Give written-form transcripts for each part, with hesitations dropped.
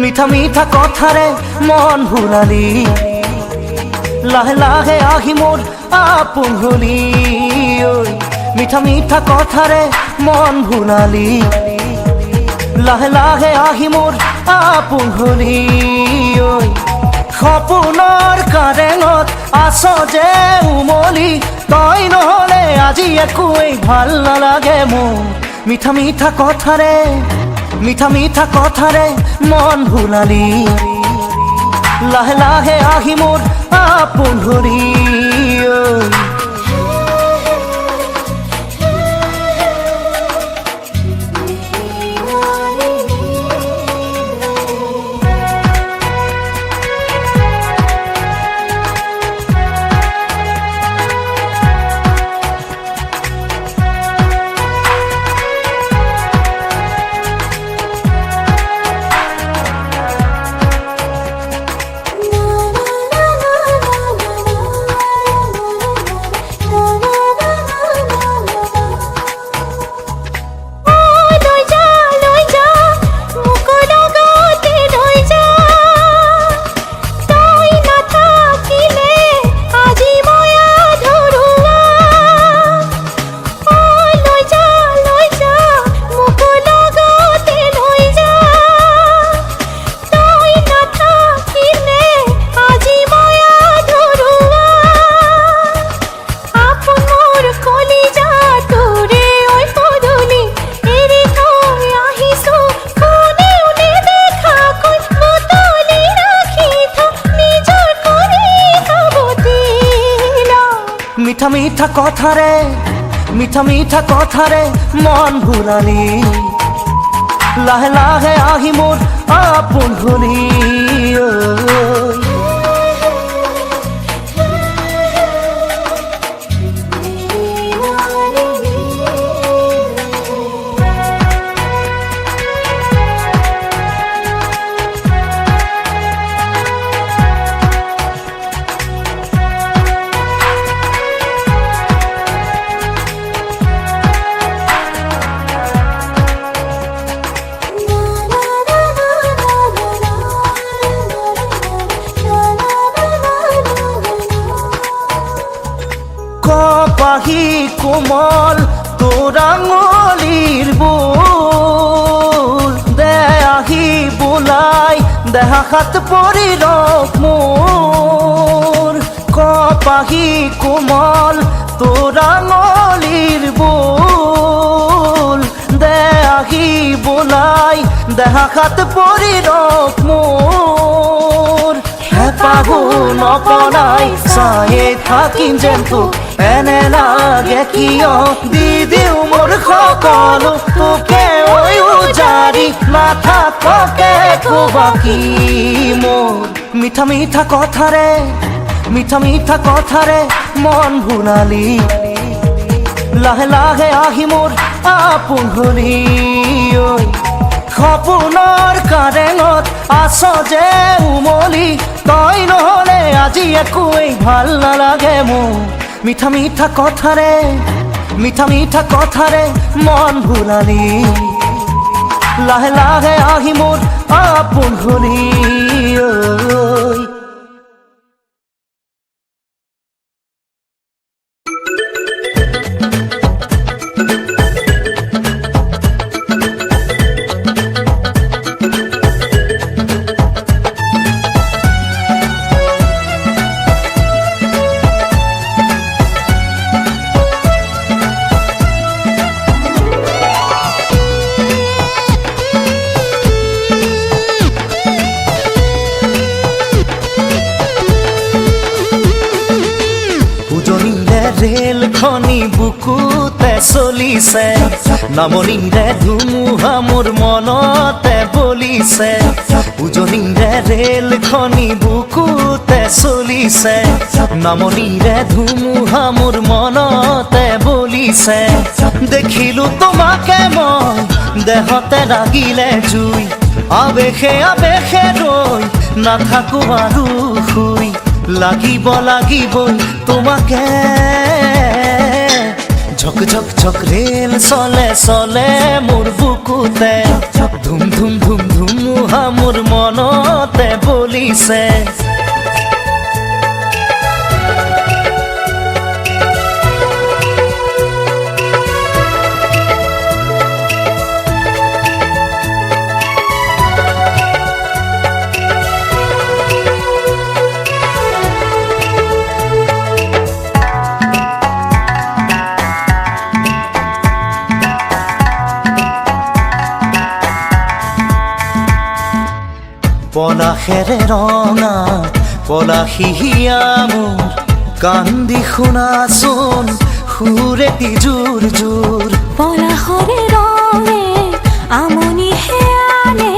মিঠা মিঠা কথারে মন ভুলালি, লাহে লাহে আহি মোর আপোন হলি। ওই মিঠা মিঠা কথারে মন ভুলালি, লাহে লাহে আহি মোর আপোন হলি। ওই সপোনৰ কাৰেঙত আছ যে উমলি, তই নহলে আজি একোৱেই ভাল নালাগে মোৰ। মিঠা মিঠা কথাৰে, মিঠা মিঠা কথাৰে মন ভুলালি, লাহে লাহে আহি মোর আপোন হলি। মিঠা মিঠা কথারে, মিঠা মিঠা কথারে মন ভুলালি, লাহে লাহে আহি মোর আপোন হলি। কপাহি কোমল তোর আঙুলির বুল, দে আহি বোলাই দেহা হাত পরি রক মোর। কপাহি কোমল তোর আঙুলির বুল, দে আহি বোলাই দেহা হাত পরি রক মোর। হেঁপাহো নপলাই চায়ে থাকিম যেন তোক, এনে লাগে কিয় দি দিও মোর সকলো তোকে। ওই উজাৰি নাথাককে বাকি মোর। মিঠা মিঠা কথাৰে, মিঠা মিঠা কথাৰে মন ভুলালি, লাহে লাহে আহি মোর আপোন হলি। ওই সপোনৰ কাৰেঙত আছ যে উমলি, তই নহলে আজি একোৱেই ভাল নালাগে মোৰ। মিঠা মিঠা কথারে, মিঠা মিঠা কথারে মন ভুলালি, লাহে লাহে আহি মোর আপোন হলি। রেল খনি বুকুতে চলিছে, নামনিৰে ধুমুহা মোৰ মনতে বলিছে। উজনিৰে ৰেল খনি বুকুতে চলিছে, নামনিৰে ধুমুহা মোৰ মনতে বলিছে। দেখিলো তোমাকে মই দেহতে লাগিলে জুই, আবেশে আবেশে ৰৈ নাথাকো আৰু শুই। লাগিব লাগিবই তোমাকে, ঝক ঝক ঝক রেল চলে চলে মোর বুকুতে, ধুম ধুম ধুম ধুমুহা ধুমুহা মোৰ মনতে বলিছে পলাশেৰে ৰঙা পলাশিয়া মোৰ কান্দি শুনাচোন সুৰেতি জোৰ জোৰ পলাশৰে ৰঙে আমনি হেয়ানে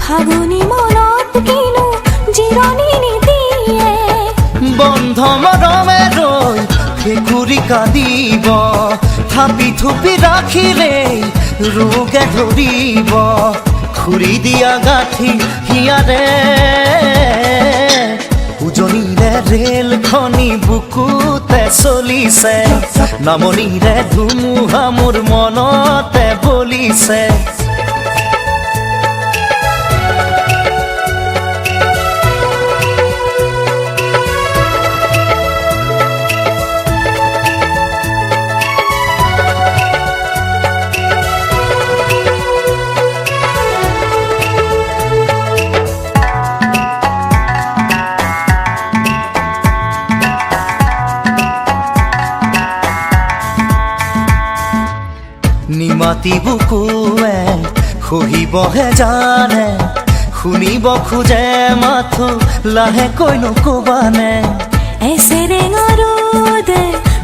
ফাগুনি মনত কিনো জিৰণি নিদিয়ে বন্ধ মৰমে ৰৈ ভেকুৰি কান্দিব থাপি থুপি ৰাখিলে ৰোগে ধৰিব খুৰি দিয়া গাঁঠি হিয়াৰে উজনিৰে ৰেলখনি বুকুতে চলিছে নামনিৰে ধুমুহা মোৰ মনতে বলিছে নিমাতি বুকুৱে সহিবহে জানে শুনিব খোজে মাথো লাহেকৈ নকবানে এছেৰেঙৰুদে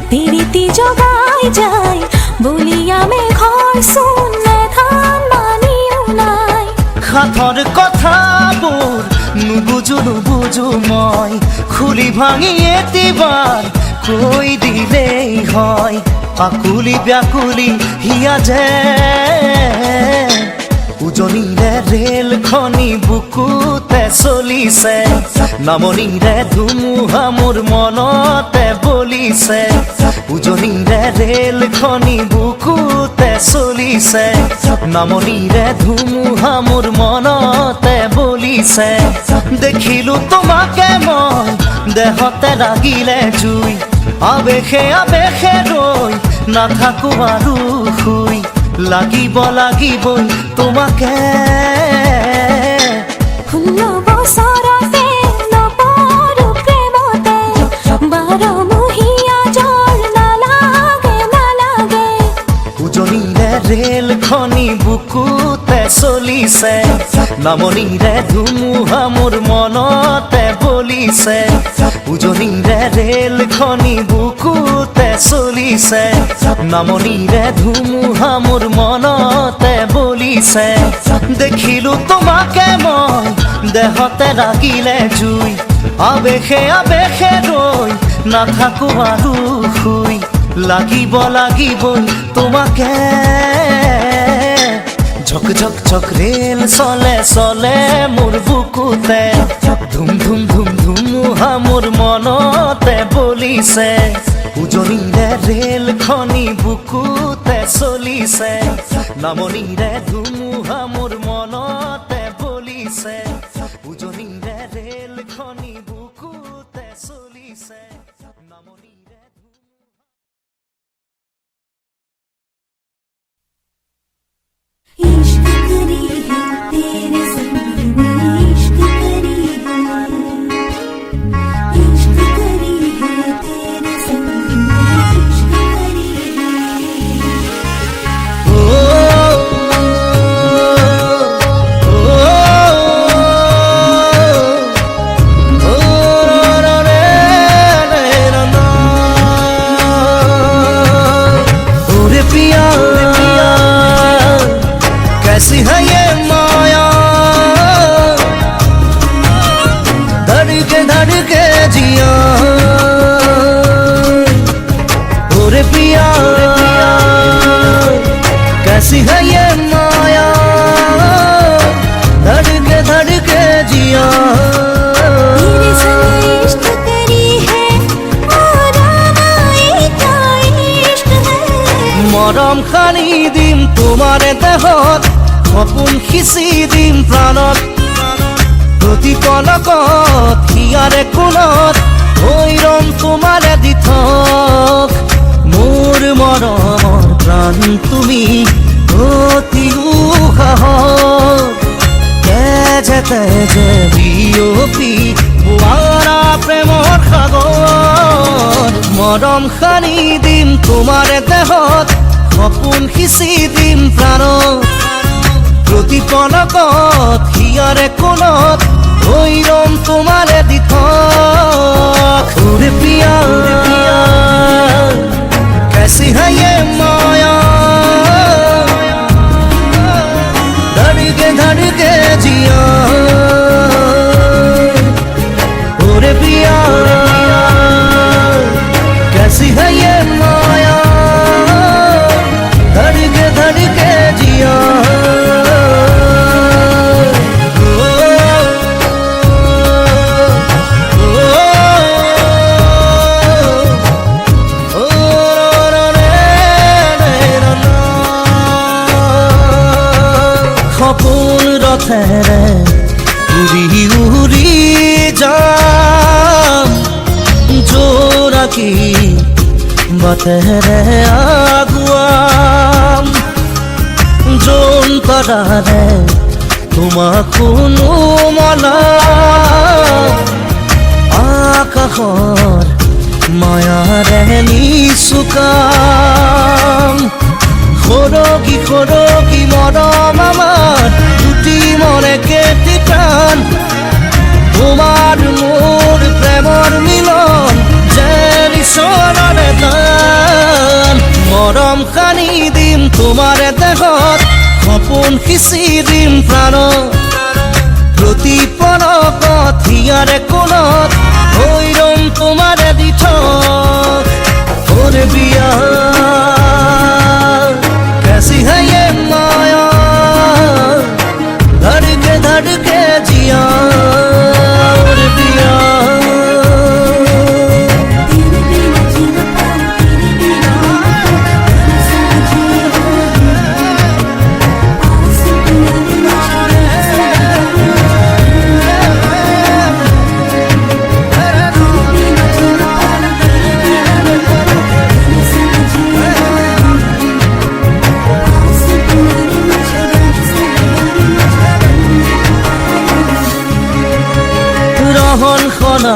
পিৰিতি জগাই যায় বলিয়া মেঘৰ চোনে ধান মানিও নাই সাথৰ কথাবোৰ নুবুজো মই খুলি ভাঙি এতিবাৰ কৈ দিলেই হয় আকুলি ব্যাকুলি হিয়া যে উজনিৰে ৰেলখনি বুকুতে চলিছে নামনিৰে ধুমুহা মোৰ মনতে বলিছে উজনিৰে ৰেলখনি বুকুতে চলিছে নামনিৰে ধুমুহা মোৰ মনতে বলিছে দেখিলো তোমাকে মই দেহতে লাগিলে জুই আবেশে আবেশে ৰৈ নাথাকো আৰু শুই লাগিবই তোমাকে 16 বছৰতে নপৰো প্ৰেমতে 12 মহীয়া জল নালাগে উজনিৰে ৰেলখনি বুকুতে চলিছে নামনিৰে ধুমুহা মোৰ মনতে বলিছে উজনিৰে ৰেলখনি বুকুতে চলিছে নামনিৰে ধুমুহা মোৰ মনতে বলিছে দেখিলো তোমাকে মই দেহতে লাগিলে জুই আবেশে আবেশে ৰৈ নাথাকো আৰু শুই লাগিবই তোমাকে ঝক ঝক ঝক ৰেল চলে মোৰ বুকুতে ধুম ধুম ধুম ধুমুহা মোৰ মনতে বলিছে উজনিৰে ৰেলখনি বুকুতে চলিছে নামনিৰে ধুমুহা মোৰ মনতে বলিছে উজনিৰে ৰেলখনি বুকুতে চলিছে নামনিৰে इश्क करी है तेरे संग में इश्क करी है इश्क करी है तेरे संग में इश्क करी है कैसी है ये माया धड़के जिया ओरे पिया कैसी है ये माया धड़के जिया तेरे संग इश्क करी है और आए क्या इश्क है মৰম খানি দিম তোমাৰে দেহত সপোন সিঁচি দিম প্ৰাণত প্ৰতি পলকত হিয়াৰে কোণত হৈৰম তোমাৰে দি থক মোৰ মৰমৰ প্ৰাণ তুমি অতি উসাহত তেজে তেজে বিয়পি বোৱাৰা প্ৰেমৰ সাগৰ মৰম সানি দিম তোমাৰে দেহত সপোন সিঁচি দিম প্ৰাণত প্ৰতি পলকত হিয়াৰে কোণত হৈৰম তোমাৰে দি থক ওরে পিয়া कैसी है ये माया धड़के जिया ओरे पिया कैसी है ये माया धड़के जिया সপোন ৰথেৰে উৰি উৰি যাম জোৰাকী বাটেৰে আগুৱাম যোন তৰাৰে তোমাক কোনো মনা আকাশৰ মায়াৰে নিচুকাম সৰকি সৰকি মৰম আমাৰ দুটি মনে কেটি প্ৰাণ তোমাৰ মোৰ প্ৰেমৰ মিলন যেন ঈশ্বৰৰে দান মৰম সানি দিম তোমাৰে দেহত সপোন সিঁচি দিম প্ৰাণত প্ৰতি পলকত হিয়াৰে কোণত হৈৰম তোমাৰে দি থক ওরে বিয়া कैसी है ये माया धड़के जिया और पिया तेरे बिना जीना पार तेरे बिना समझे हो आस तुम्हारे मुझे तेरे बिना जीना पार तेरे बिना समझे हो आस तुम्हारे मुझे रहन খনা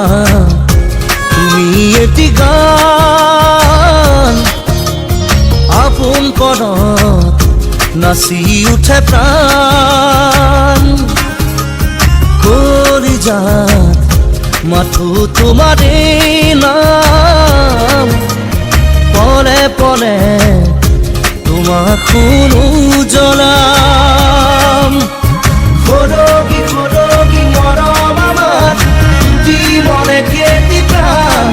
তুমি এটি গান আপন পৰত নাচি উঠে প্ৰাণ কলিজাত মাথো তোমাৰে নাম পলে পলে তোমাক শুনো জ্বলাম সৰকি সৰকি মৰম আমাৰ দুটি মনে কেটি প্ৰাণ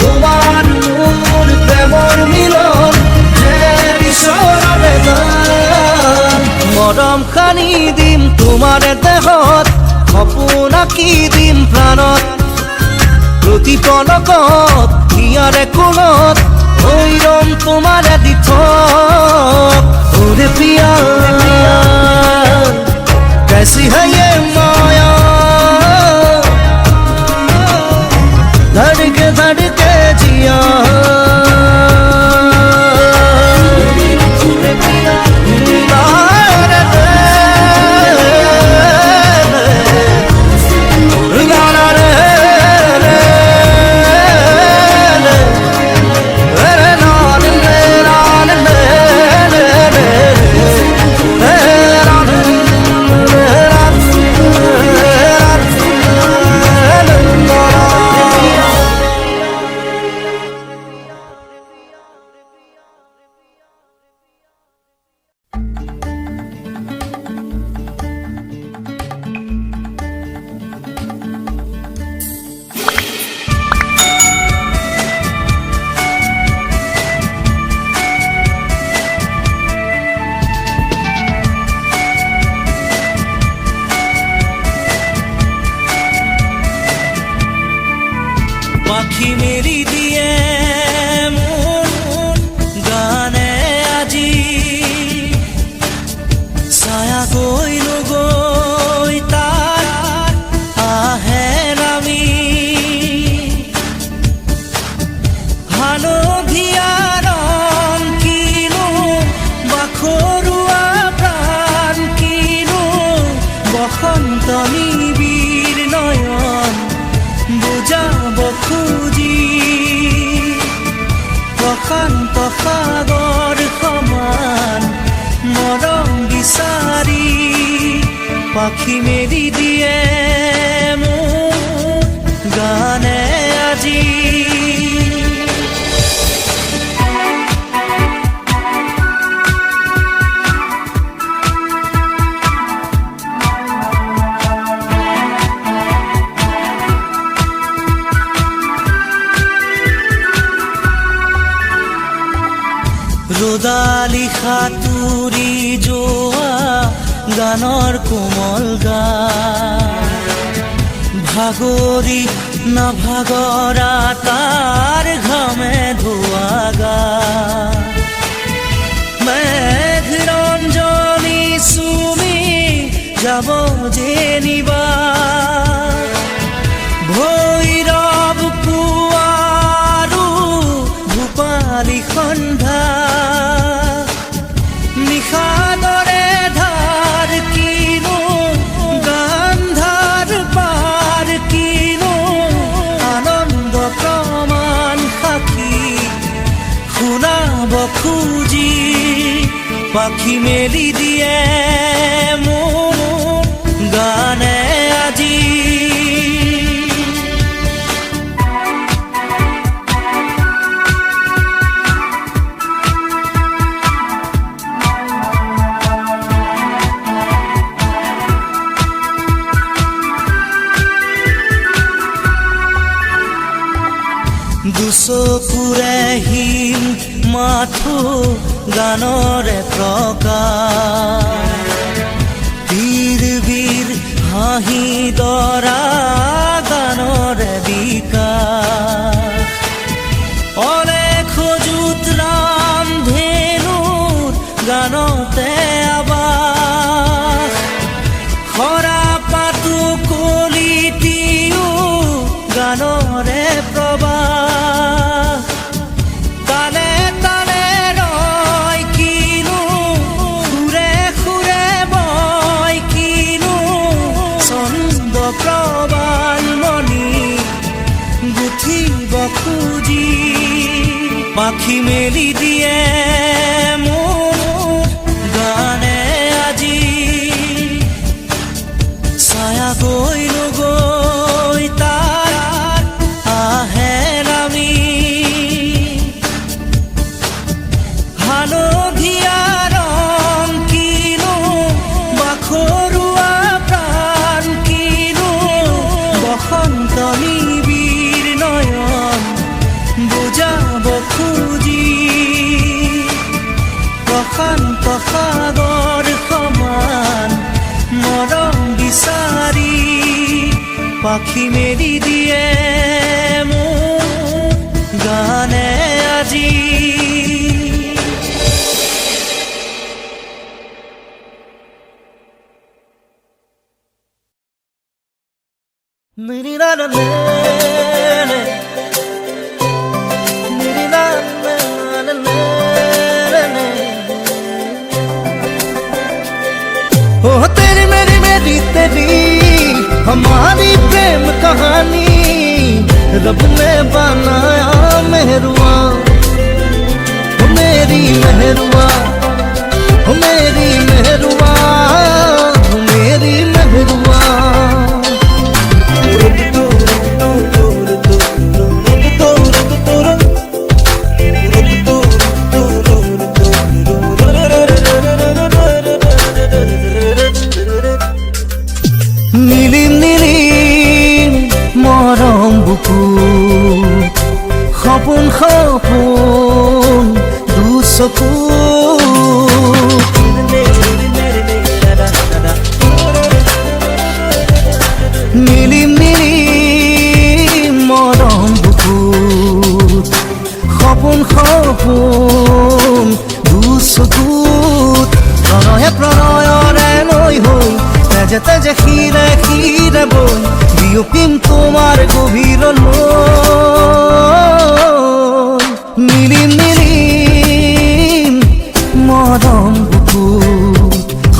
তোমাৰ মোৰ প্ৰেমৰ মিলন যেন ঈশ্বৰৰে দান মৰম সানি দিম তোমাৰে দেহত সপোন আঁকি দিম প্ৰাণত প্ৰতি পলকত হিয়াৰে কোণত হৈৰম তোমাৰে দি থক ওরে পিয়া कैसी है ये माया धड़के जिया পাখি মেলি দিয়ে মন গানে আজি ছায়া গৈ নগৈ তাৰ বসন্ত নিবিড় নয়ন বুজাব খুজি প্ৰশান্ত সাগৰ সমান মৰম বিচাৰি পাখি মেলি দিয়ে মোক গানে আজি ৰ'দালি সাঁতুৰি যোৱা গানৰ কোমল গান ভাগৰি নাভাগৰা তাৰ ঘামে ধোৱা গান মেঘ ৰঞ্জনী চুমি যাব যেনিবা ভৈৰৱ পুৱাৰো ভূপালী সন্ধ্যা নিশাদৰে ধাৰ কিনো গান্ধাৰ পাৰ কিনো আনন্দ প্ৰমাণ সাক্ষী শুনাব খুজি পাখি মেলি দিয়ে মোক গানে আজি দুচকুৰে হিম মাথো গানৰে প্ৰকাশ বীৰ বীৰ হাঁহি দৰা গানৰে বিকাশ অলেখ যুত ৰাম ধেনুৰ গানতে আবাস খৰা পাতো কলিতিও গানৰে প্ৰবাহ তালে তালে ৰয় কিনো সুৰে সুৰে বয় কিনো ছন্দ প্ৰবাল মণি গুঠিব খুজি পাখি মেলি দিয়ে মোক গানে আজি ছায়া গৈ নগৈ তাৰ আহে নামি হালধীয়া ৰং কিনো বাখৰুৱা প্ৰাণ কিনো বসন্ত নিবিড় নয়ন বুজাব খুজি প্ৰশান্ত সাগৰ সমান মৰম বিচাৰি পাখি মেলি দিয়ে মোক গানে আজি ओ तेरी मेरी मेरी तेरी हमारी प्रेम कहानी रब ने बनाया मेहरुआ ओ मेरी मेहरुआ ओ मेरी मेहरुआ ओ मेरी मेहरुआ নীলিম নীলিম মৰম বুকু সপোন সপোন দুচকু নীলিম নীলিম মৰম বুকু সপোন সপোন দুচকুত প্ৰণয়ে প্ৰণয়ৰে নৈ হৈ তেজে তেজে শিৰে শিৰে বৈ বিয়পিম তোমাৰ গভীৰলৈ নীলিম নীলিম মৰম বুকু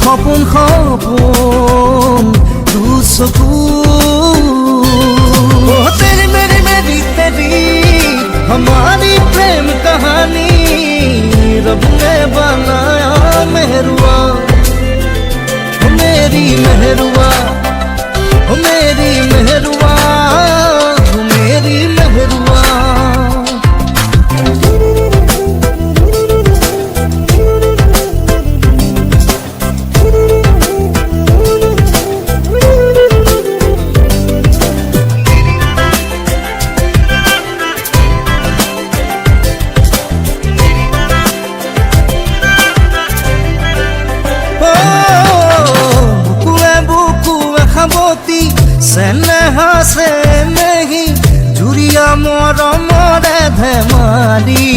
সপোন সপোন सुकून। ओ तेरी मेरी तेरी हमारी प्रेम कहानी, रब ने बनाया मेहरुआ, मेरी मेहरुआ, मेरी मेहरुआ, मेरी मेहरुआ। খাবতি চেনেহা চেনেহি জুৰিয়া মৰমৰে ধেমালি।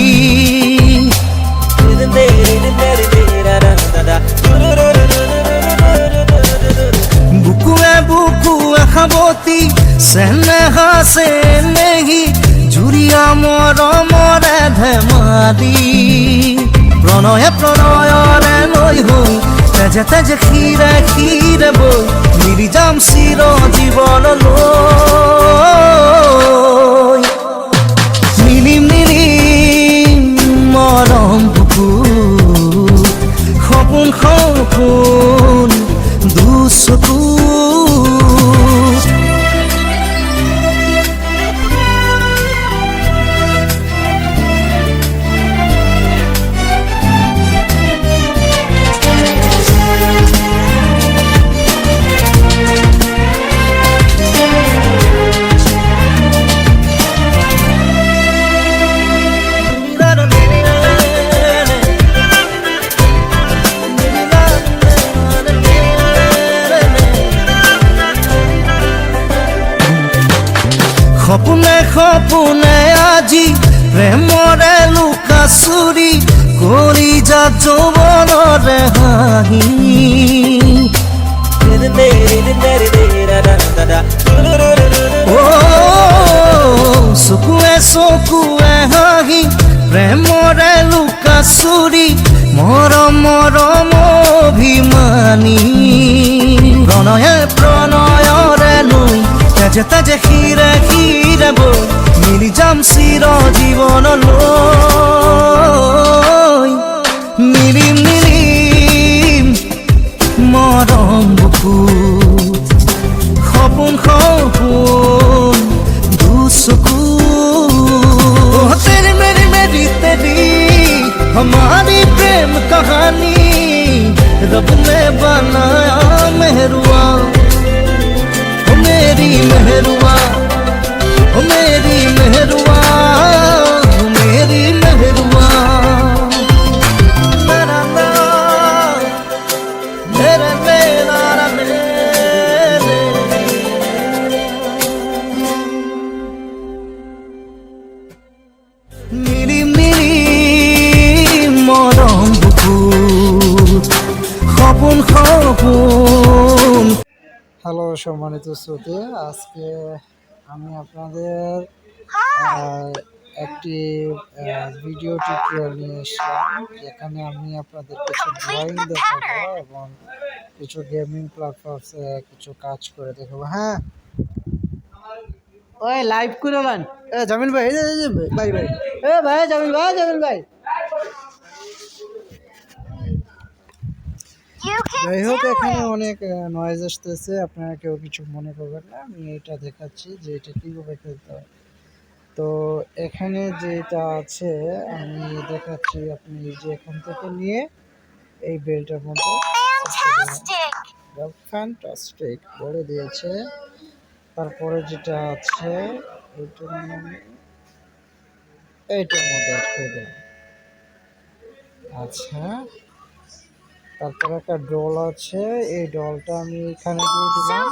বুকুৱে বুকুৱে খাবতি চেনেহা চেনেহি জুৰিয়া মৰমৰে ধেমালি। প্ৰণয়ে প্ৰণয়ৰে লৈ হৈ তেজে তেজে ক্ষীৰে ক্ষীৰে বৈ মিলি যাম চিৰ জীৱনলৈ। মিলিম মিলিম মৰম বুকুত সপোন সপোন দুচকুত। সপোনে সপোনে আজি প্ৰেমৰে লুকাচুৰি কৰি যা যৌৱনৰে হাঁহি। অ চকুৱে চকুৱে হাঁহি প্ৰেমৰে লুকাচুৰি মৰম মৰম অভিমানী। প্ৰণয়ে প্ৰণয়ৰে লৈ তেজে তেজে ক্ষীৰে ক্ষীৰে বৈ মিলি যাম চিৰ জীৱনলৈ। মিলিম মিলিম মৰম বুকুত সপোন সপোন দুচকুত। তেरी मेरी तेरी हमारी प्रेम कहानी, रब ने बनाया मेहरुआ, मेरी मेहरुआ, मेरी मेहरुआ, मेरी मेहरुआ। मेरा नाम मेरा मेरा मेरे। মিলি মিলি মৰম বুকুত সপোন সপোন। হ্যালো সম্মানিত শ্রোতা, আজকে আমি আপনাদের একটি ভিডিও টিউটোরিয়াল নিয়ে এসলাম, যেখানে আমি আপনাদের কিছু ড্রয়িং দেখাবো এবং কিছু গেমিং প্ল্যাটফর্মে কিছু কাজ করে দেখাবো। হ্যাঁ ওই লাইভ করে নেন। জামিল ভাই, ভাই ভাই, ভাই জামিল ভাই, জামিল ভাই। যাই হোক, এখানে অনেক নয়েজ আসতেছে, আপনারা কেউ কিছু মনে করবেন না। আমি এটা দেখাচ্ছি যে এটা কীভাবে খেলতে হয়। তো এখানে যেটা আছে আমি দেখাচ্ছি, আপনি যে এখান থেকে নিয়ে এই বেলটার মধ্যে ফ্যান্টাস্টিক বলে দিয়েছে। তারপরে যেটা আছে এইটার মধ্যে খেয়ে দেন। আচ্ছা, তারপরে একটা ডল আছে, এই ডলটা আমি এখানে দিয়ে দিলাম।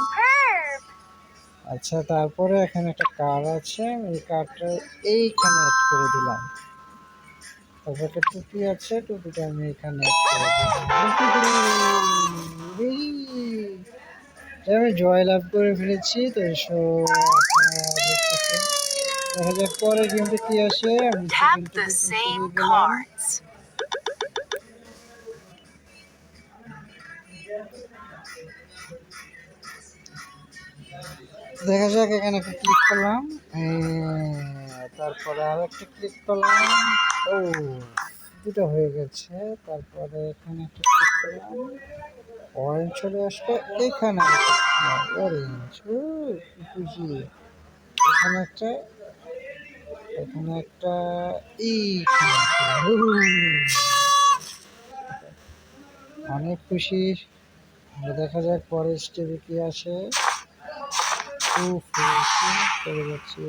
আচ্ছা, তারপরে এখানে একটা কার আছে, এই কারটা এইখানে অ্যাড করে দিলাম। তারপর একটা টুপি আছে, টুপিটা আমি এখানে অ্যাড করে দিলাম। আমি জয়লাভ করে ফেলেছি। তো এসো দেখা যাক পরে গেমটা কি আসে। আমি দেখা যাক, এখানে একটা ক্লিক করলাম, তারপরে আর একটা ক্লিক করলাম। ও, দুটো হয়ে গেছে। তারপরে এখানে একটা ক্লিক করলাম, অরেঞ্জ চলে আসলো। এখানে অরেঞ্জ, কি খুশি। এখানে একটা, এখানে একটা, এইখানে একটা। অনেক খুশি। দেখা যাক পরের স্টেপে কি আসে। খুব খুশি করে যাচ্ছি।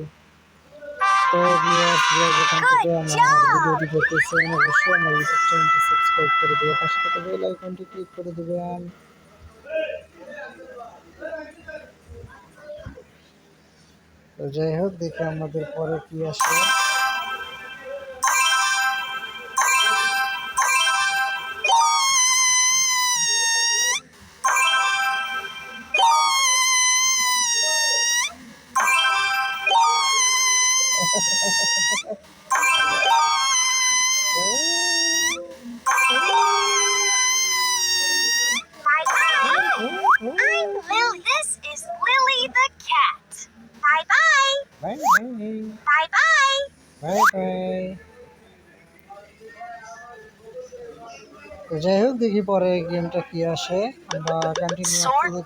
তো ভিউয়ার্স, যেখান থেকে আমার ভিডিওটি দেখতেছেন অবশ্যই আমার ইউটিউব চ্যানেলটি সাবস্ক্রাইব করে দিয়ে পাশে থাকা বেল আইকনটি ক্লিক করে দেবেন। তো যাই হোক, দেখি আমাদের পরে কি আসে। This is Lily the cat. Bye bye. Bye bye, Bye bye. Bye bye. তো যাই হোক, দেখি পরে গেমটা কি আসে। আমরা কন্টিনিউ করবো।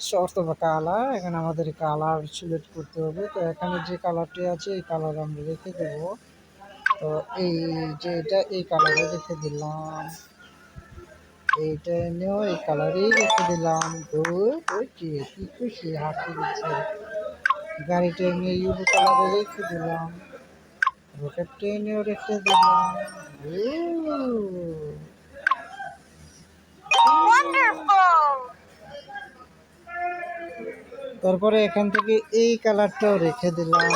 শর্ট বা কালার, এখানে আমাদের কালার সিলেক্ট করতে হবে। তো এখানে যে কালারটি আছে এই কালার আমরা রেখে দেব। তো এই যে এটা, এই কালারে রেখে দিলাম। এইটা এনেও এই কালারেই রেখে দিলাম। গুড, ওকে, কি খুশি, হাসি দিচ্ছে। গাড়িটা এনে ইউরো কালারে রেখে দিলাম। রকেটটা এনেও রেখে দিলাম। Wonderful. তারপরে এখান থেকে এই কালারটাও রেখে দিলাম।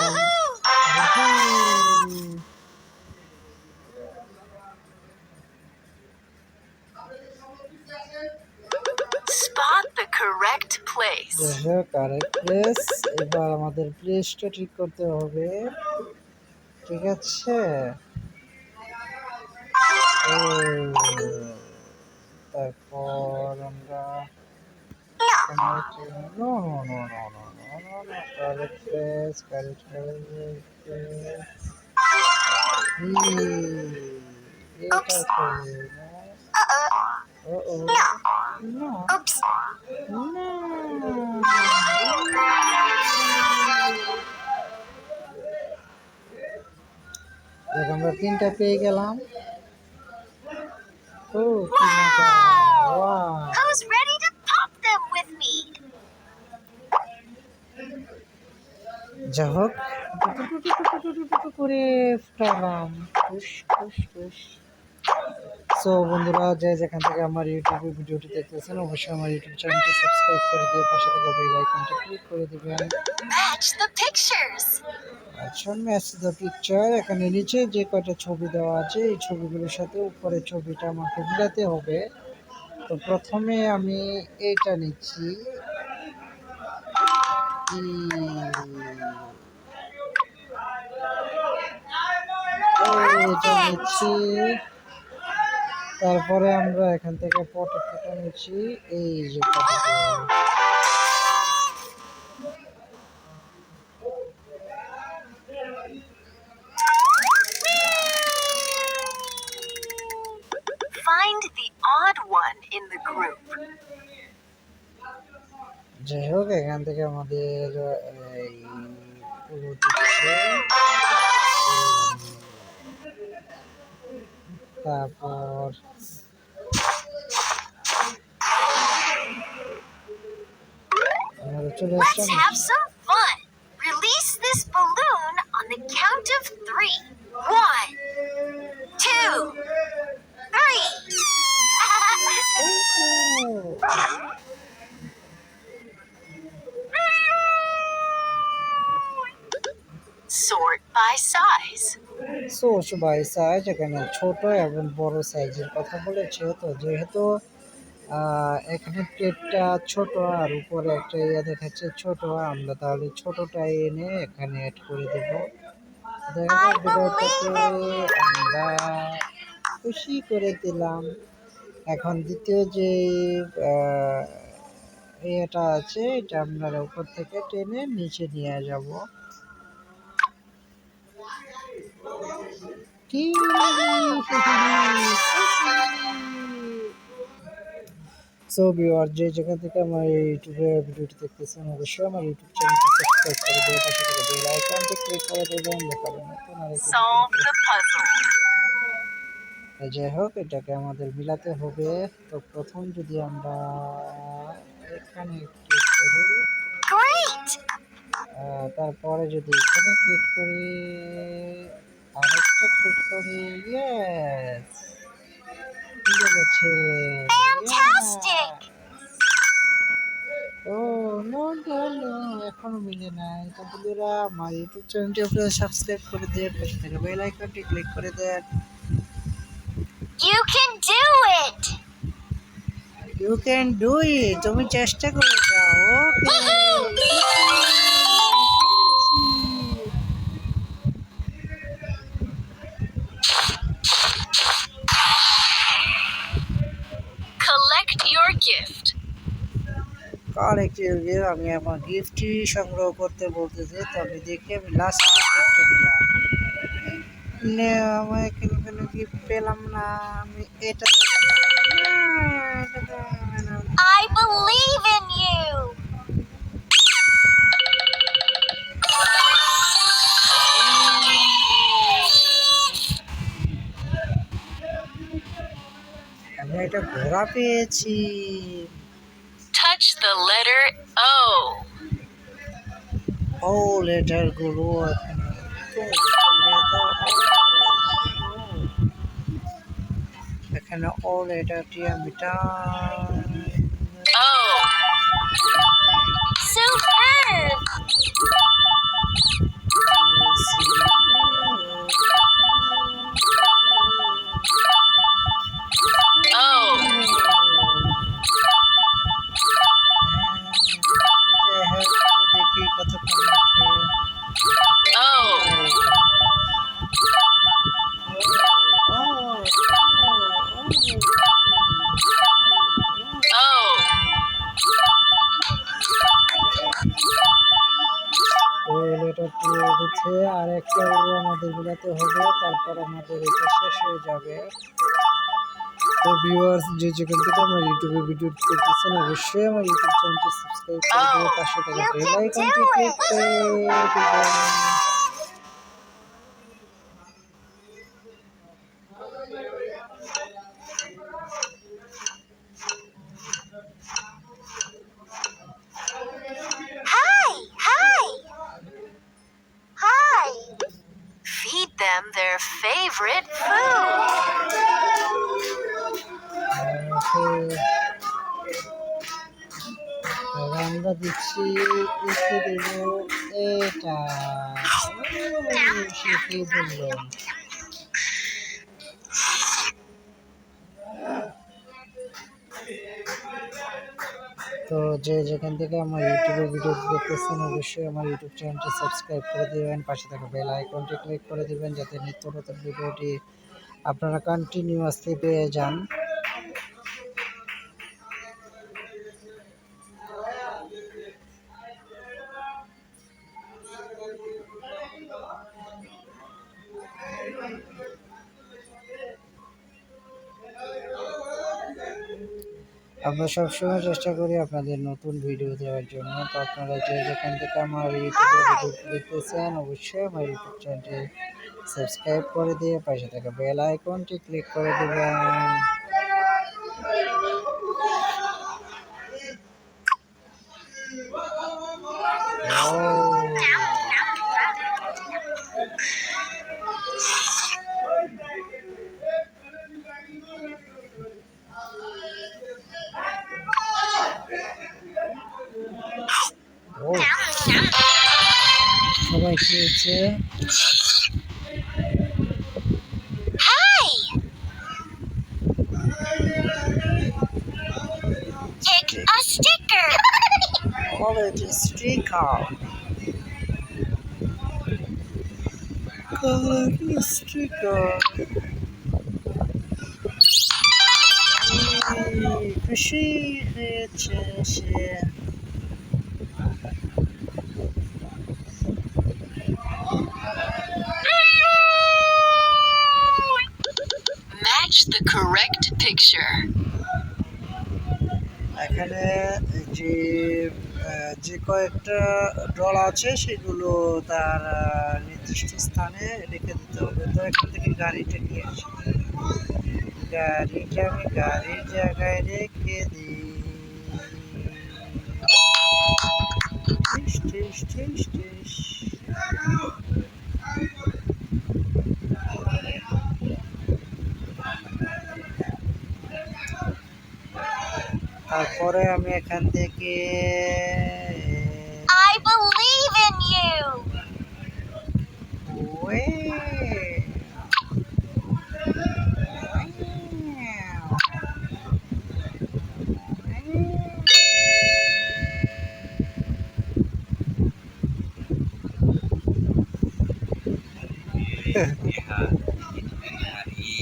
Spot the correct place. Correct place. এবার আমাদের প্লেসটা ঠিক করতে হবে। ঠিক আছে। ও, তারপর আমরা no no no no no no no no, correct place, correct place. এটা করে না। ও ও, না Oops. না। দেখ, আমরা তিনটা পেয়ে গেলাম। ও, কি মজা। Wow. Who's ready to pop them with me? যাই হোক, করে ফুটালাম। খুশ খুশ খুশ। সো বন্ধুরা, যে যেখান থেকে আমার ইউটিউবে ভিডিওটি দেখতেছেন অবশ্যই আমার ইউটিউব চ্যানেলটি সাবস্ক্রাইব করে দিয়ে পাশে থাকা বেল আইকনটি ক্লিক করে দিবেন। Match the pictures. আচ্ছা, ম্যাচ দ্য পিকচার। এখানে নিচে যে কয়টা ছবি দেওয়া আছে এই ছবিগুলোর সাথে উপরের ছবিটা আমাকে মিলাতে হবে। তো প্রথমে আমি এইটা নিচ্ছি। এইটা নিচ্ছি। তারপরে আমরা এখান থেকে ফটো নিচ্ছি। এই যে ফটোটা। Find the odd one in the group. যাই হোক, এখান থেকে আমাদের এই পুরো দিচ্ছে। তারপর আমরা চলে Let's Aslam. have some fun. Release this balloon on the count of 3. 1, 2, 3. Sort by size. Sort by size, এখানে ছোট এবং বড় সাইজের কথা বলেছে। তো যেহেতু এখানে প্লেটটা ছোট আর উপরে একটা ইয়ে দেখাচ্ছে ছোট, আমরা তাহলে ছোটটা এনে এখানে অ্যাড করে দেবো। দেখা যাক, ভিডিওটাকে আমরা খুশি করে দিলাম। এখন দ্বিতীয় যে এটা আছে, এটা আপনারা উপর থেকে টেনে নিচে নিয়ে যাব। সো ভিউয়ার, যে যেখান থেকে আমার ইউটিউবে ভিডিওটি দেখতেছেন অবশ্যই আমার ইউটিউব চ্যানেলটি সাবস্ক্রাইব করে দিয়ে পাশে থাকা বেল আইকনটি ক্লিক করে দেবেন, দেখাবেন নতুন আরেকটি Solve the puzzle. যাই হোক, এটাকে আমাদের মিলাতে হবে। তো প্রথম যদি আমরা এখানে ক্লিক করি, Great! তারপরে যদি এখানে ক্লিক করি, আরেকটা ক্লিক করি, ইয়েস মিলে গেছে। Fantastic! ও নো নো নো, এখনো মিলে নাই। তো বন্ধুরা, আমার ইউটিউব চ্যানেলটি আপনারা সাবস্ক্রাইব করে দেন, পাশে থাকা বেল আইকনটি ক্লিক করে দেন। You can do it! You can do it, তুমি চেষ্টা করে যাও। ওকে, Collect your gift. আমি আমার গিফটটি সংগ্রহ করতে বলতেছে, তো আমি দেখি আমি লাস্ট গিফটটা নিলাম। আমার কেন গিফট পেলাম না, আমি এটা I believe in you! আমি একটা ঘোড়া পেয়েছি। Touch the letter O. O letter গুলো এখানে ও লেটারটি আমি O. Superb! O. দেখি কতক্ষণ O. O. লেটারটি উঠেছে, আর একটা আমাদের বোঝাতে হবে, তারপর আমাদের এটা শেষ হয়ে যাবে। তো ভিউয়ার্স, যে যেখান থেকে আমার ইউটিউবে ভিডিও দেখতেছেন অবশ্যই আমার ইউটিউব চ্যানেলটি সাবস্ক্রাইব করে দিয়ে পাশে থাকা বেল আইকনটি ক্লিক করে দিবেন। Hi! Hi! Feed them their favorite food. আমরা দিচ্ছি, এতে দেব এটা, শিখিয়ে দিল। তো যে যেখান থেকে আমার ইউটিউবে ভিডিও দেখতেছেন অবশ্যই আমার ইউটিউব চ্যানেলটি সাবস্ক্রাইব করে দেবেন, পাশে থাকা বেল আইকনটি ক্লিক করে দেবেন, যাতে নিত্য নতুন ভিডিওটি আপনারা কন্টিনিউয়াসলি পেয়ে যান। আমরা সবসময় চেষ্টা করি আপনাদের নতুন ভিডিও দেওয়ার জন্য। তো আপনারা যে যেখান থেকে আমার ইউটিউবে ভিডিও দেখতেছেন অবশ্যই আমার ইউটিউব চ্যানেলটি সাবস্ক্রাইব করে দিয়ে পাশে থাকা বেল আইকনটি ক্লিক করে দেবেন। সবাই খেয়েছে। Hi! Pick a sticker. Quality sticker. Quality sticker. খুশি হয়েছে সে। Match the correct picture. এখানে যে যে কয়েকটা ডল আছে সেগুলো তার নির্দিষ্ট স্থানে রেখে দিতে হবে। তো এখান থেকে গাড়িটা নিয়ে আসি, গাড়িটা আমি গাড়ির জায়গায় রেখে দিই। টিস টিস টিস টিস। তারপরে আমি এখান থেকে I believe in you. Way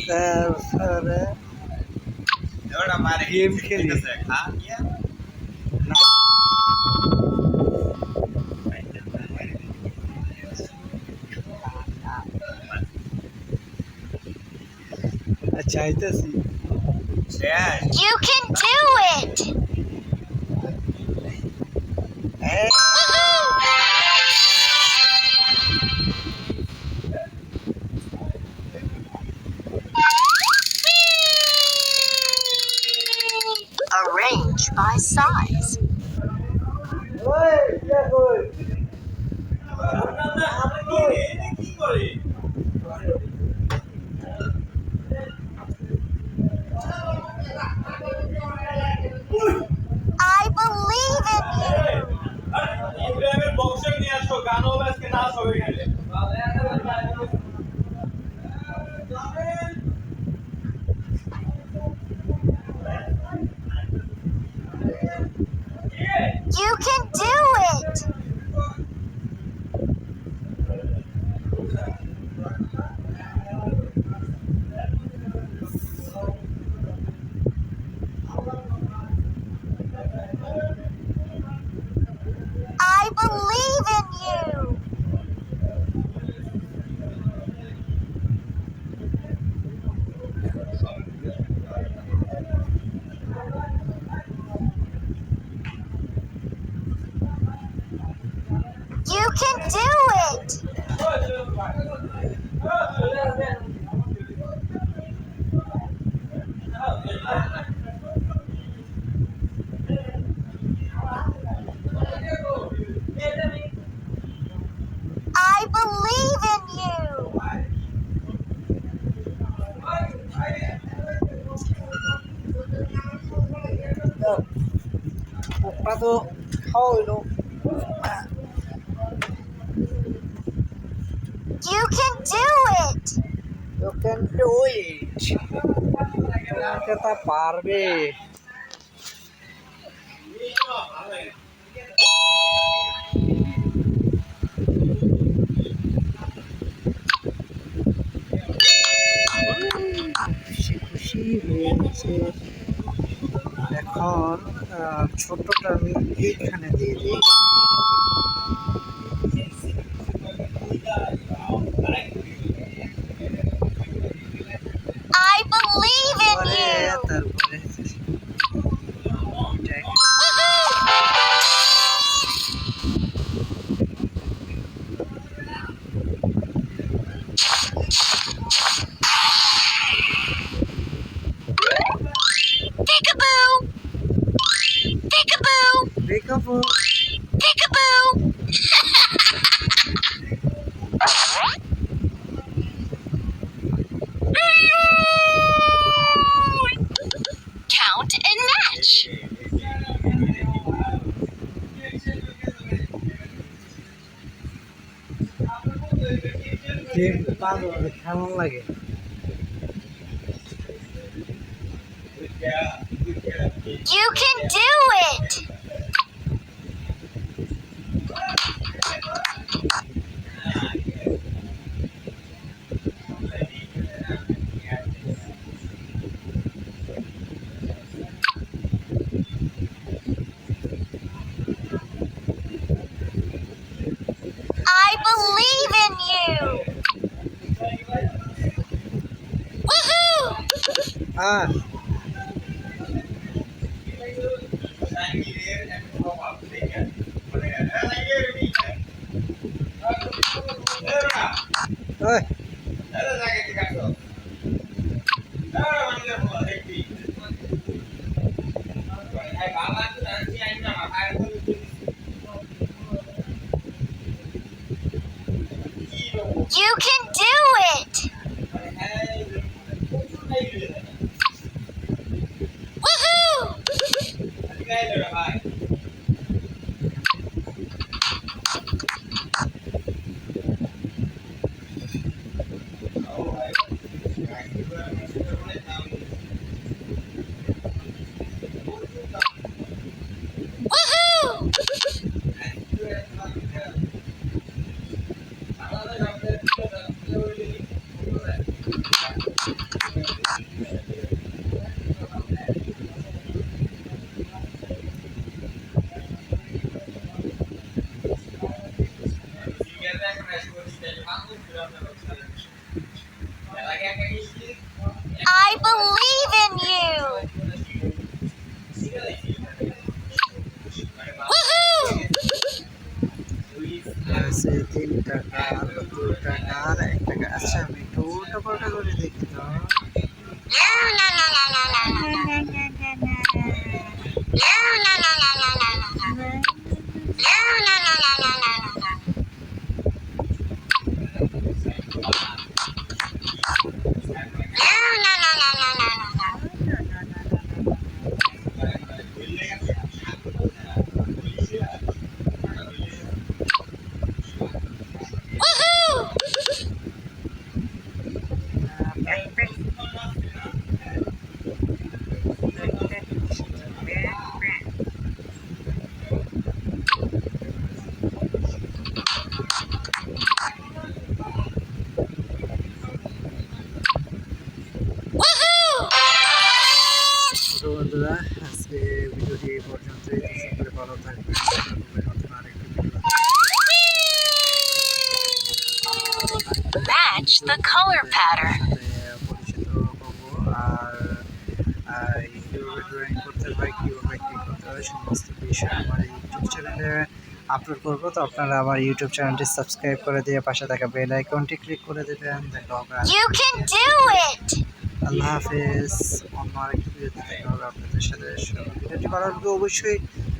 তারপরে গেম খেলি। আচ্ছা আইতাছি। You can do it. Arrange by size. I believe in you. You can do it. I believe in you. You can do it. I believe in you. পোকটা তো খাওয়া হইলো। You can do it. You can do it. তোমাকে তা পারবে। খুশি খুশি হয়েছে। এখন ছোটটা আমি এইখানে দিয়ে দিই। I believe in you. তারপরে Peekaboo. Peekaboo. Peekaboo. Peekaboo. Count and match. Game পাগল কেমন লাগে? You can do it. আর ওই You can do it! Woohoo! Woohoo! I believe in you! Woohoo! আছে 3 টাকা 2 টাকা আর 1 টাকা আচ্ছা আমি একটু উল্টো পাল্টা করে দেখি তো No, no, no, no, no, no, no, no. No, no, no, no, no, no, no, no. No, no, no, no, no, no, no, no. No, no, no, no, no, no, no, no. Woohoo! Woohoo! তো বন্ধুরা আজকে ভিডিওটি এই পর্যন্তই সকলে ভালো থাকবেন নতুন আরেকটি video Match the color pattern. পরিচিত হবো আর কীভাবে ড্রয়িং করতে হয় কীভাবে কী করতে হয় সমস্ত বিষয় আমার ইউটিউব চ্যানেলে আপলোড করবো তো আপনারা আমার ইউটিউব চ্যানেলটি সাবস্ক্রাইব করে দিয়ে পাশে থাকা বেল আইকনটি ক্লিক করে দেবেন দেখা হবে You can do it! আল্লাহ হাফেজ অন্য আরেকটি ভিডিওতে দেখা হবে আপনাদের সাথে ভিডিওটি ভালো লাগলে অবশ্যই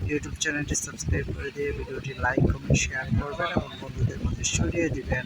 ইউটিউব চ্যানেলটি সাবস্ক্রাইব করে দিয়ে ভিডিওটি লাইক কমেন্ট শেয়ার করবেন এবং বন্ধুদের মধ্যে ছড়িয়ে দিবেন